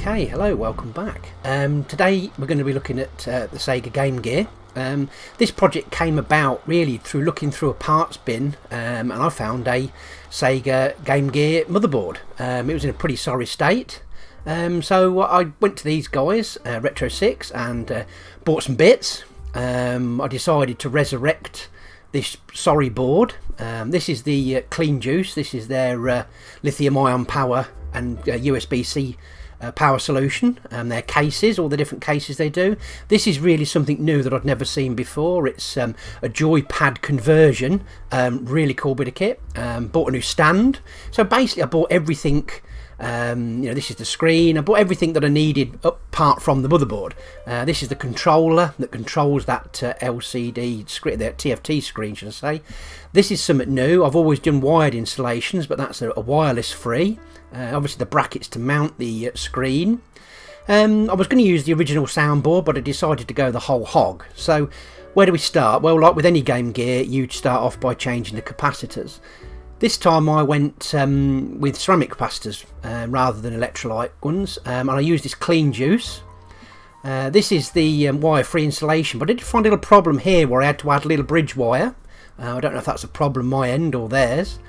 Okay, hello, welcome back. Today we're going to be looking at the Sega Game Gear. This project came about really through looking through a parts bin, and I found a Sega Game Gear motherboard. It was in a pretty sorry state, so I went to these guys, Retrostick, and bought some bits. I decided to resurrect this sorry board. This is the Clean Juice. This is their lithium ion power and USB-C power solution, and their cases, all the different cases they do. This is really something new that I'd never seen before. It's a joypad conversion, really cool bit of kit. Bought a new stand, so basically I bought everything. This is the screen. I bought everything that I needed apart from the motherboard. This is the controller that controls that LCD screen, the TFT screen, should I say. This is something new. I've always done wired installations, but that's a wireless free. Obviously the brackets to mount the screen. I was going to use the original soundboard, but I decided to go the whole hog. So where do we start? Well, like with any Game Gear, you'd start off by changing the capacitors. This time I went with ceramic capacitors rather than electrolyte ones, and I used this Clean Juice. This is the wire-free installation, but I did find a little problem here where I had to add a little bridge wire. I don't know if that's a problem my end or theirs.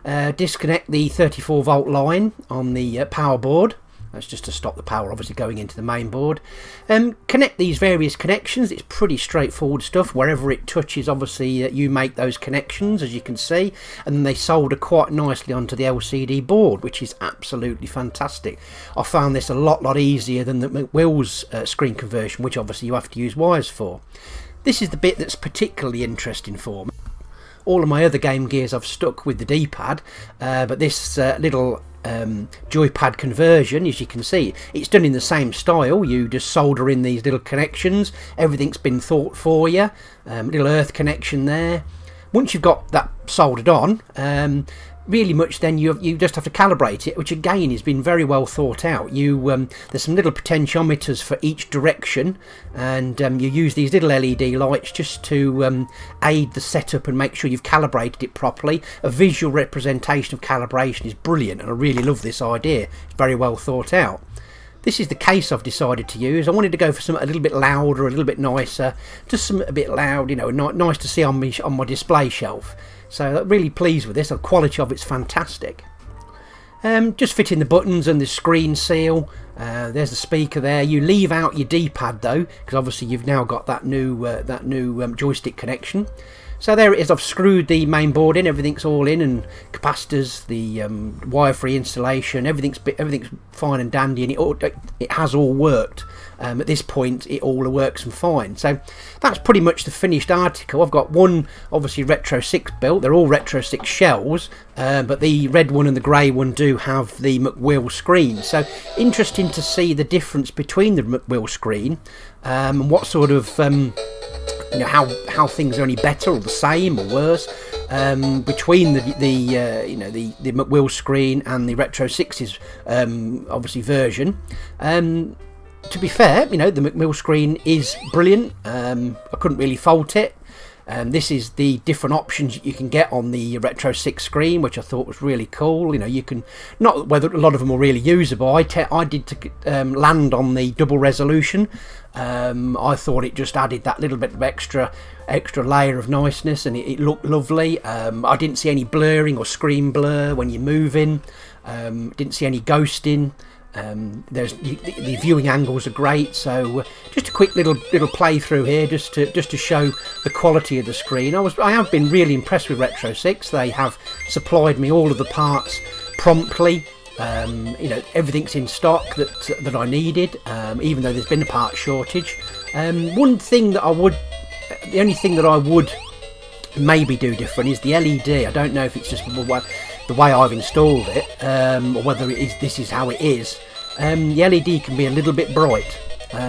Disconnect the 34 volt line on the power board. That's just to stop the power obviously going into the main board. Connect these various connections. It's pretty straightforward stuff. Wherever it touches, obviously you make those connections, as you can see, and then they solder quite nicely onto the LCD board, which is absolutely fantastic. I found this a lot easier than the McWill's screen conversion, which obviously you have to use wires for. This is the bit that's particularly interesting for me. All of my other Game Gears I've stuck with the D-pad, but this little joypad conversion, as you can see, it's done in the same style. You just solder in these little connections. Everything's been thought for you. Little earth connection there. Once you've got that soldered on, really much then you just have to calibrate it, which again has been very well thought out. There's some little potentiometers for each direction, and you use these little LED lights just to aid the setup and make sure you've calibrated it properly. A visual representation of calibration is brilliant, and I really love this idea. It's very well thought out. This is the case I've decided to use. I wanted to go for something a little bit louder, a little bit nicer, just something a bit loud, nice to see on my display shelf. So I'm really pleased with this. The quality of it's fantastic. Just fitting the buttons and the screen seal. There's the speaker there. You leave out your D-pad though, because obviously you've now got that new joystick connection. So there it is. I've screwed the main board in. Everything's all in, and capacitors, the wire-free installation. Everything's fine and dandy, and it has all worked. At this point, it all works and fine. So that's pretty much the finished article. I've got one, obviously Retrostick built. They're all Retrostick shells, but the red one and the grey one do have the McWill screen. So interesting to see the difference between the McWill screen and what sort of how things are only better or the same or worse between the McWill screen and the Retrostick's obviously version. To be fair, the McWill screen is brilliant. I couldn't really fault it. This is the different options you can get on the Retrostick screen, which I thought was really cool. You can, not whether a lot of them are really usable. I did to land on the double resolution. I thought it just added that little bit of extra layer of niceness, and it looked lovely. I didn't see any blurring or screen blur when you're moving. Didn't see any ghosting. The viewing angles are great, so just a quick little playthrough here, just to show the quality of the screen. I have been really impressed with Retrostick. They have supplied me all of the parts promptly. Everything's in stock that I needed, even though there's been a part shortage. The only thing that I would maybe do different is the LED. I don't know if it's just the way I've installed it, or whether this is how it is. The LED can be a little bit bright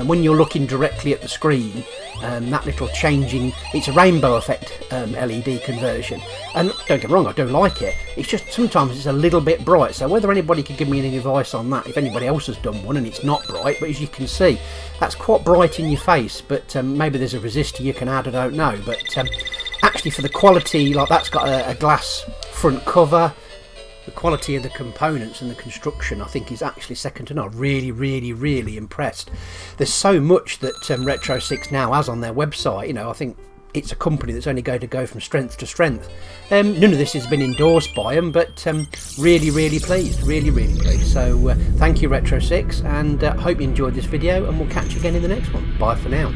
when you're looking directly at the screen. That little changing, it's a rainbow effect LED conversion, and don't get me wrong, I do like it. It's just sometimes it's a little bit bright. So whether anybody could give me any advice on that, if anybody else has done one and it's not bright, but as you can see, that's quite bright in your face. But maybe there's a resistor you can add, I don't know. But actually, for the quality, like that's got a glass front cover. the quality of the components and the construction, I think, is actually second to none. Really impressed. There's so much that Retrostick now has on their website. You know, I think it's a company that's only going to go from strength to strength. None of this has been endorsed by them, but really pleased, really pleased. So thank you, Retrostick, and hope you enjoyed this video, and we'll catch you again in the next one. Bye for now.